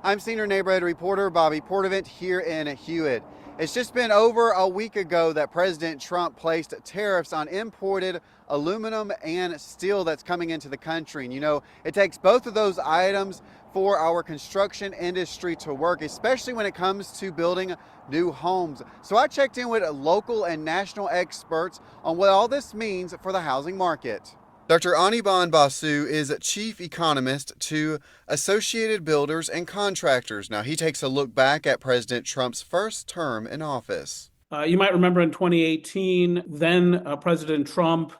I'm senior neighborhood reporter Bobby Portavant here in Hewitt. It's just been over a week ago that President Trump placed tariffs on imported aluminum and steel that's coming into the country. And it takes both of those items for our construction industry to work, especially when it comes to building new homes. So I checked in with local and national experts on what all this means for the housing market. Dr. Anirban Basu is chief economist to Associated Builders and Contractors. Now, he takes a look back at President Trump's first term in office. You might remember in 2018, then President Trump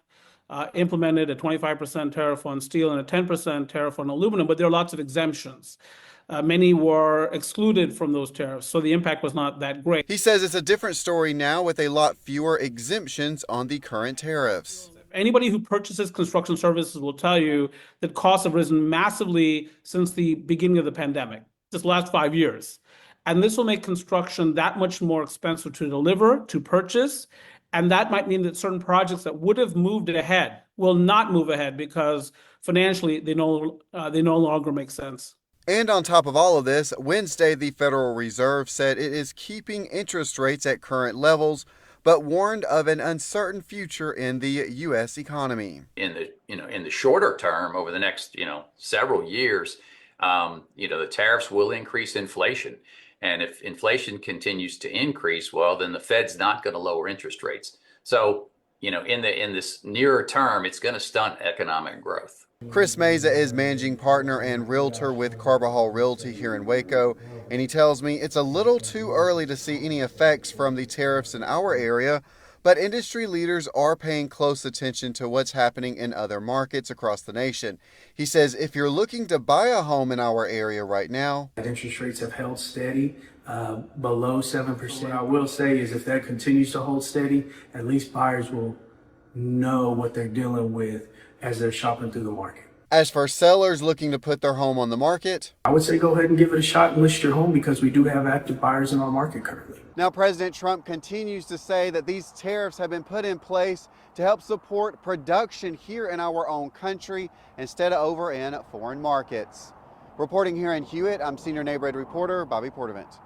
implemented a 25% tariff on steel and a 10% tariff on aluminum, but there are lots of exemptions. Many were excluded from those tariffs, so the impact was not that great. He says it's a different story now with a lot fewer exemptions on the current tariffs. Anybody who purchases construction services will tell you that costs have risen massively since the beginning of the pandemic, just the last 5 years. And this will make construction that much more expensive to deliver, to purchase. And that might mean that certain projects that would have moved ahead will not move ahead because financially they no longer make sense. And on top of all of this, Wednesday, the Federal Reserve said it is keeping interest rates at current levels, but warned of an uncertain future in the U.S. economy. In the shorter term, over the next several years, the tariffs will increase inflation, and if inflation continues to increase, well, then the Fed's not going to lower interest rates. So, in this nearer term, it's going to stunt economic growth. Chris Meza is managing partner and realtor with Carbajal Realty here in Waco, and he tells me it's a little too early to see any effects from the tariffs in our area, but industry leaders are paying close attention to what's happening in other markets across the nation. He says if you're looking to buy a home in our area right now, interest rates have held steady below 7%. What I will say is if that continues to hold steady, at least buyers will know what they're dealing with as they're shopping through the market. As for sellers looking to put their home on the market, I would say go ahead and give it a shot and list your home because we do have active buyers in our market currently. Now, President Trump continues to say that these tariffs have been put in place to help support production here in our own country instead of over in foreign markets. Reporting here in Hewitt, I'm senior neighborhood reporter Bobby Portavant.